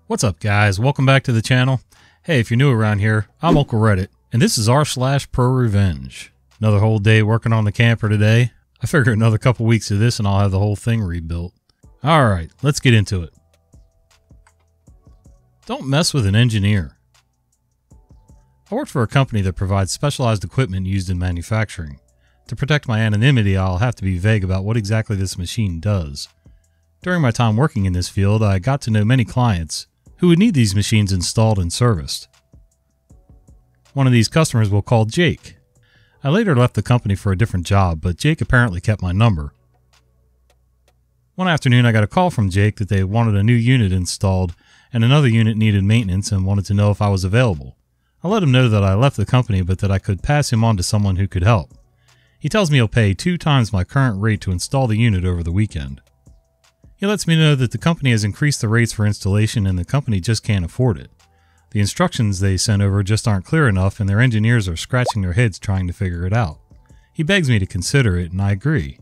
What's up, guys? Welcome back to the channel. Hey, if you're new around here, I'm Uncle Reddit, and this is r/pro revenge. Another whole day working on the camper today. I figure another couple weeks of this and I'll have the whole thing rebuilt. Alright, let's get into it. Don't mess with an engineer. I work for a company that provides specialized equipment used in manufacturing. To protect my anonymity, I'll have to be vague about what exactly this machine does. During my time working in this field, I got to know many clients who would need these machines installed and serviced. One of these customers we'll call Jake. I later left the company for a different job, but Jake apparently kept my number. One afternoon I got a call from Jake that they wanted a new unit installed and another unit needed maintenance and wanted to know if I was available. I let him know that I left the company but that I could pass him on to someone who could help. He tells me he'll pay 2 times my current rate to install the unit over the weekend. He lets me know that the company has increased the rates for installation and the company just can't afford it. The instructions they sent over just aren't clear enough and their engineers are scratching their heads trying to figure it out. He begs me to consider it and I agree.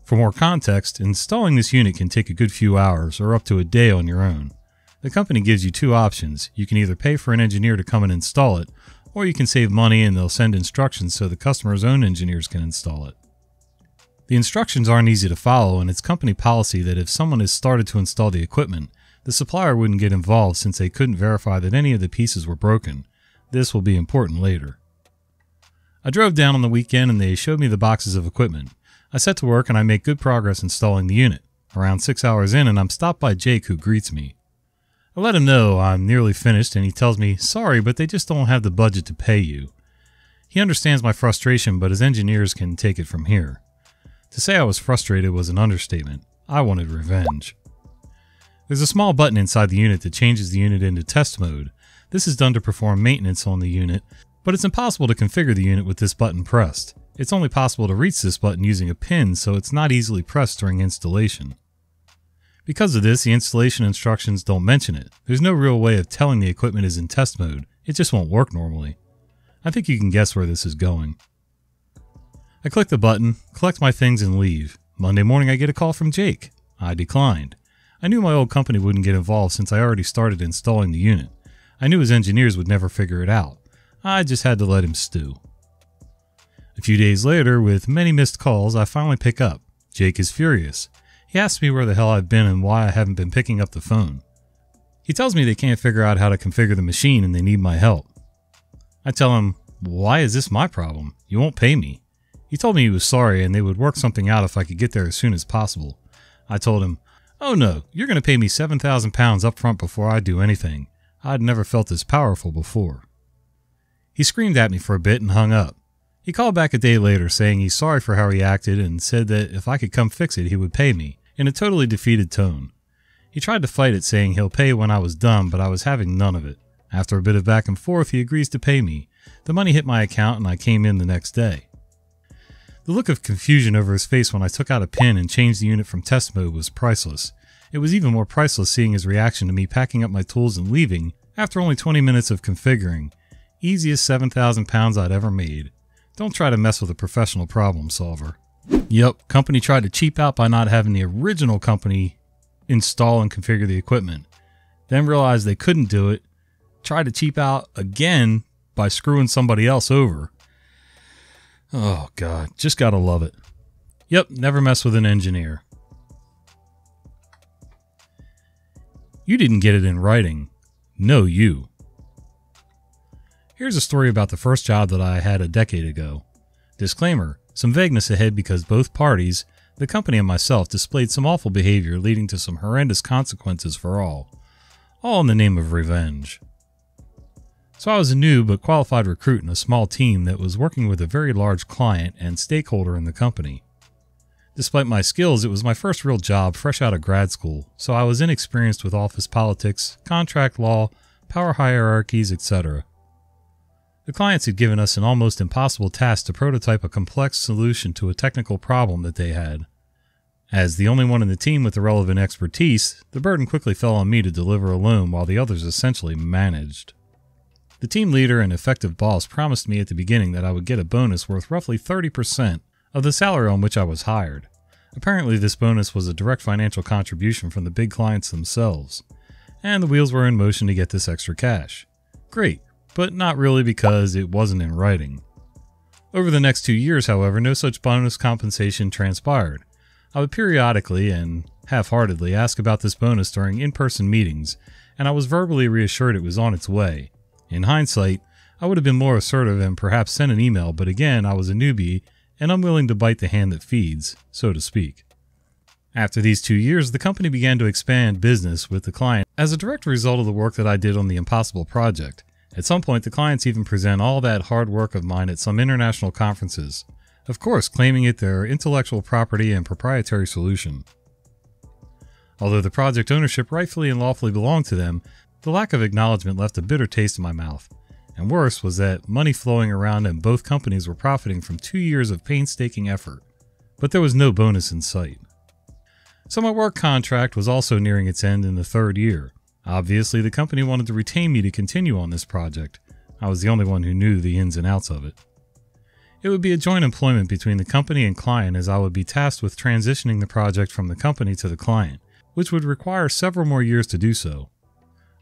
For more context, installing this unit can take a good few hours or up to a day on your own. The company gives you 2 options. You can either pay for an engineer to come and install it, or you can save money and they'll send instructions so the customer's own engineers can install it. The instructions aren't easy to follow, and it's company policy that if someone has started to install the equipment, the supplier wouldn't get involved since they couldn't verify that any of the pieces were broken. This will be important later. I drove down on the weekend and they showed me the boxes of equipment. I set to work and I make good progress installing the unit. Around 6 hours in and I'm stopped by Jake, who greets me. I let him know I'm nearly finished and he tells me, "Sorry, but they just don't have the budget to pay you." He understands my frustration, but his engineers can take it from here. To say I was frustrated was an understatement. I wanted revenge. There's a small button inside the unit that changes the unit into test mode. This is done to perform maintenance on the unit, but it's impossible to configure the unit with this button pressed. It's only possible to reach this button using a pin, so it's not easily pressed during installation. Because of this, the installation instructions don't mention it. There's no real way of telling the equipment is in test mode. It just won't work normally. I think you can guess where this is going. I click the button, collect my things, and leave. Monday morning I get a call from Jake. I declined. I knew my old company wouldn't get involved since I already started installing the unit. I knew his engineers would never figure it out. I just had to let him stew. A few days later, with many missed calls, I finally pick up. Jake is furious. He asks me where the hell I've been and why I haven't been picking up the phone. He tells me they can't figure out how to configure the machine and they need my help. I tell him, "Why is this my problem? You won't pay me." He told me he was sorry and they would work something out if I could get there as soon as possible. I told him, "Oh no, you're going to pay me 7,000 pounds up front before I do anything. I'd never felt this powerful before." He screamed at me for a bit and hung up. He called back a day later saying he's sorry for how he acted and said that if I could come fix it, he would pay me, in a totally defeated tone. He tried to fight it saying he'll pay when I was done, but I was having none of it. After a bit of back and forth, he agrees to pay me. The money hit my account and I came in the next day. The look of confusion over his face when I took out a pin and changed the unit from test mode was priceless. It was even more priceless seeing his reaction to me packing up my tools and leaving after only 20 minutes of configuring. Easiest 7,000 pounds I'd ever made. Don't try to mess with a professional problem solver. Yep, company tried to cheap out by not having the original company install and configure the equipment. Then realized they couldn't do it. Tried to cheap out again by screwing somebody else over. Oh God, just gotta love it. Yep, never mess with an engineer. You didn't get it in writing. No, you. Here's a story about the first job that I had a decade ago. Disclaimer, some vagueness ahead because both parties, the company and myself, displayed some awful behavior leading to some horrendous consequences for all in the name of revenge. So I was a new but qualified recruit in a small team that was working with a very large client and stakeholder in the company. Despite my skills, it was my first real job fresh out of grad school, so I was inexperienced with office politics, contract law, power hierarchies, etc. The clients had given us an almost impossible task to prototype a complex solution to a technical problem that they had. As the only one in the team with the relevant expertise, the burden quickly fell on me to deliver alone while the others essentially managed. The team leader and effective boss promised me at the beginning that I would get a bonus worth roughly 30% of the salary on which I was hired. Apparently this bonus was a direct financial contribution from the big clients themselves. and the wheels were in motion to get this extra cash. Great, but not really because it wasn't in writing. Over the next 2 years, however, no such bonus compensation transpired. I would periodically and half-heartedly ask about this bonus during in-person meetings, and I was verbally reassured it was on its way. In hindsight, I would have been more assertive and perhaps sent an email, but again, I was a newbie and unwilling to bite the hand that feeds, so to speak. After these 2 years, the company began to expand business with the client as a direct result of the work that I did on the Impossible project. At some point, the clients even present all that hard work of mine at some international conferences, of course claiming it their intellectual property and proprietary solution. Although the project ownership rightfully and lawfully belonged to them, the lack of acknowledgement left a bitter taste in my mouth. And worse was that money flowing around and both companies were profiting from 2 years of painstaking effort. But there was no bonus in sight. So my work contract was also nearing its end in the 3rd year. Obviously, the company wanted to retain me to continue on this project. I was the only one who knew the ins and outs of it. It would be a joint employment between the company and client, as I would be tasked with transitioning the project from the company to the client, which would require several more years to do so.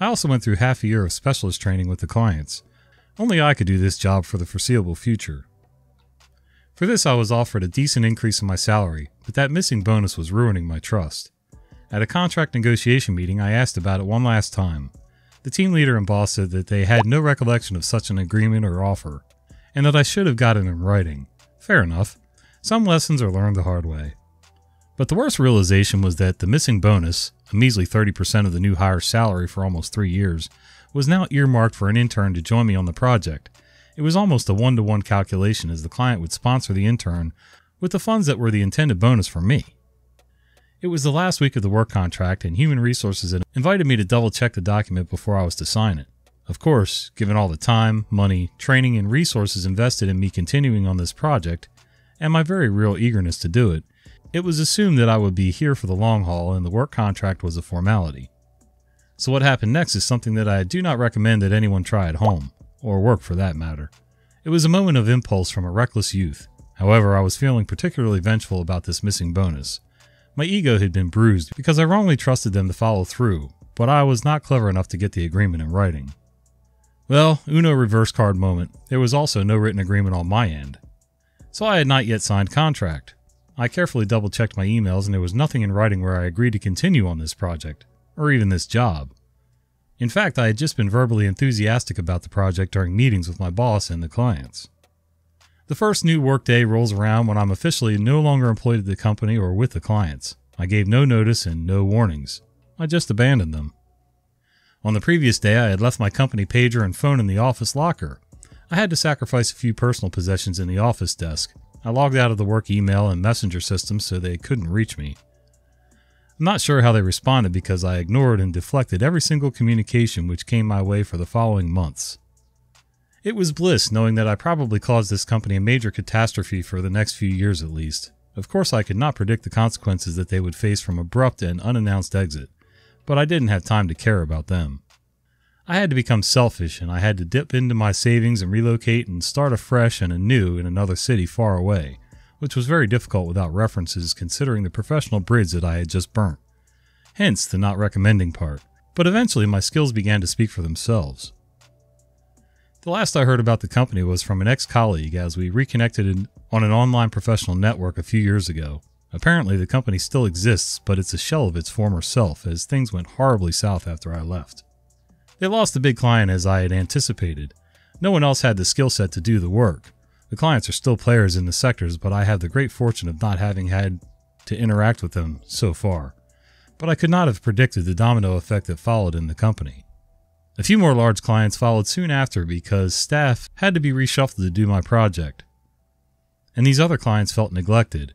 I also went through half a year of specialist training with the clients. Only I could do this job for the foreseeable future. For this, I was offered a decent increase in my salary, but that missing bonus was ruining my trust. At a contract negotiation meeting, I asked about it one last time. The team leader and boss said that they had no recollection of such an agreement or offer, and that I should have got it in writing. Fair enough. Some lessons are learned the hard way. But the worst realization was that the missing bonus, a measly 30% of the new hire's salary for almost 3 years, was now earmarked for an intern to join me on the project. It was almost a one-to-one calculation, as the client would sponsor the intern with the funds that were the intended bonus for me. It was the last week of the work contract, and Human Resources had invited me to double-check the document before I was to sign it. Of course, given all the time, money, training, and resources invested in me continuing on this project, and my very real eagerness to do it, it was assumed that I would be here for the long haul and the work contract was a formality. So what happened next is something that I do not recommend that anyone try at home, or work for that matter. It was a moment of impulse from a reckless youth. However, I was feeling particularly vengeful about this missing bonus. My ego had been bruised because I wrongly trusted them to follow through, but I was not clever enough to get the agreement in writing. Well, Uno reverse card moment, there was also no written agreement on my end. So I had not yet signed contract. I carefully double-checked my emails and there was nothing in writing where I agreed to continue on this project, or even this job. In fact, I had just been verbally enthusiastic about the project during meetings with my boss and the clients. The first new workday rolls around when I'm officially no longer employed at the company or with the clients. I gave no notice and no warnings. I just abandoned them. On the previous day, I had left my company pager and phone in the office locker. I had to sacrifice a few personal possessions in the office desk. I logged out of the work email and messenger systems so they couldn't reach me. I'm not sure how they responded because I ignored and deflected every single communication which came my way for the following months. It was bliss knowing that I probably caused this company a major catastrophe for the next few years at least. Of course, I could not predict the consequences that they would face from abrupt and unannounced exit, but I didn't have time to care about them. I had to become selfish and I had to dip into my savings and relocate and start afresh and anew in another city far away, which was very difficult without references considering the professional bridge that I had just burnt. Hence the not recommending part, but eventually my skills began to speak for themselves. The last I heard about the company was from an ex-colleague as we reconnected on an online professional network a few years ago. Apparently the company still exists, but it's a shell of its former self as things went horribly south after I left. They lost a big client as I had anticipated. No one else had the skill set to do the work. The clients are still players in the sectors, but I have the great fortune of not having had to interact with them so far. But I could not have predicted the domino effect that followed in the company. A few more large clients followed soon after because staff had to be reshuffled to do my project. And these other clients felt neglected.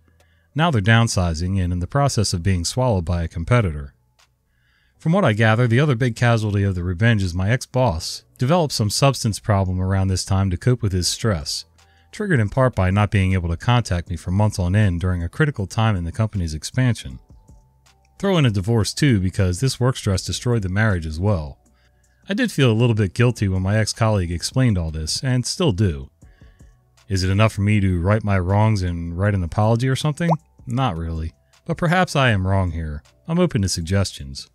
Now they're downsizing and in the process of being swallowed by a competitor. From what I gather, the other big casualty of the revenge is my ex-boss developed some substance problem around this time to cope with his stress, triggered in part by not being able to contact me for months on end during a critical time in the company's expansion. Throw in a divorce too because this work stress destroyed the marriage as well. I did feel a little bit guilty when my ex-colleague explained all this, and still do. Is it enough for me to right my wrongs and write an apology or something? Not really, but perhaps I am wrong here. I'm open to suggestions.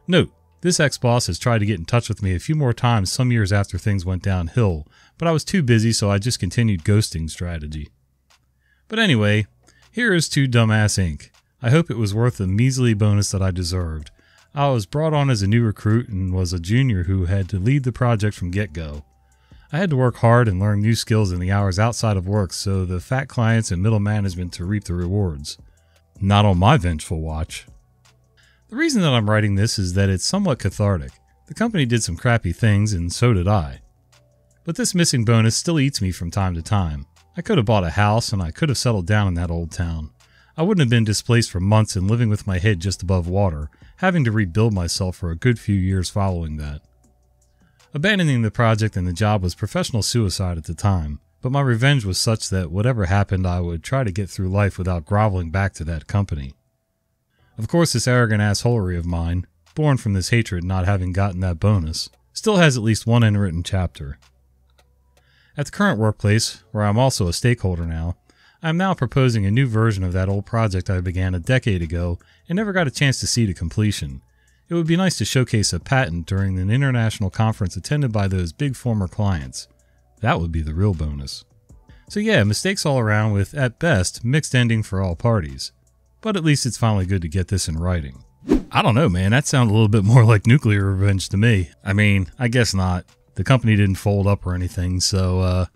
Note, This ex-boss has tried to get in touch with me a few more times some years after things went downhill, but I was too busy, so I just continued ghosting strategy. But anyway, here is to Dumbass Inc. I hope it was worth the measly bonus that I deserved. I was brought on as a new recruit and was a junior who had to lead the project from get-go. I had to work hard and learn new skills in the hours outside of work so the fat clients and middle management to reap the rewards. Not on my vengeful watch. The reason that I'm writing this is that it's somewhat cathartic. The company did some crappy things and so did I. But this missing bonus still eats me from time to time. I could have bought a house and I could have settled down in that old town. I wouldn't have been displaced for months and living with my head just above water, having to rebuild myself for a good few years following that. Abandoning the project and the job was professional suicide at the time, but my revenge was such that whatever happened I would try to get through life without groveling back to that company. Of course, this arrogant assholery of mine, born from this hatred not having gotten that bonus, still has at least one unwritten chapter. At the current workplace, where I'm also a stakeholder now, I am now proposing a new version of that old project I began a decade ago and never got a chance to see to completion. It would be nice to showcase a patent during an international conference attended by those big former clients. That would be the real bonus. So yeah, mistakes all around with, at best, mixed ending for all parties. But at least it's finally good to get this in writing. I don't know, man. That sounded a little bit more like nuclear revenge to me. I mean, I guess not. The company didn't fold up or anything, so,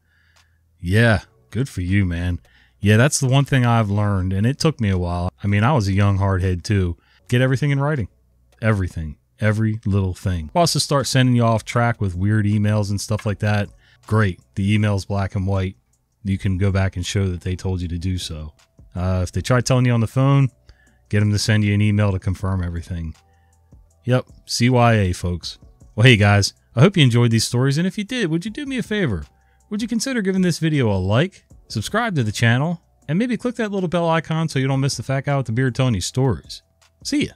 yeah, good for you, man. Yeah, that's the one thing I've learned, and it took me a while. I mean, I was a young hardhead, too. Get everything in writing. Everything. Every little thing. I'll also start sending you off track with weird emails and stuff like that. Great. The email's black and white. You can go back and show that they told you to do so. If they try telling you on the phone, get them to send you an email to confirm everything. Yep, CYA, folks. Well, hey guys, I hope you enjoyed these stories, and if you did, would you do me a favor? Would you consider giving this video a like, subscribe to the channel, and maybe click that little bell icon so you don't miss the fat guy with the beard telling you stories. See ya!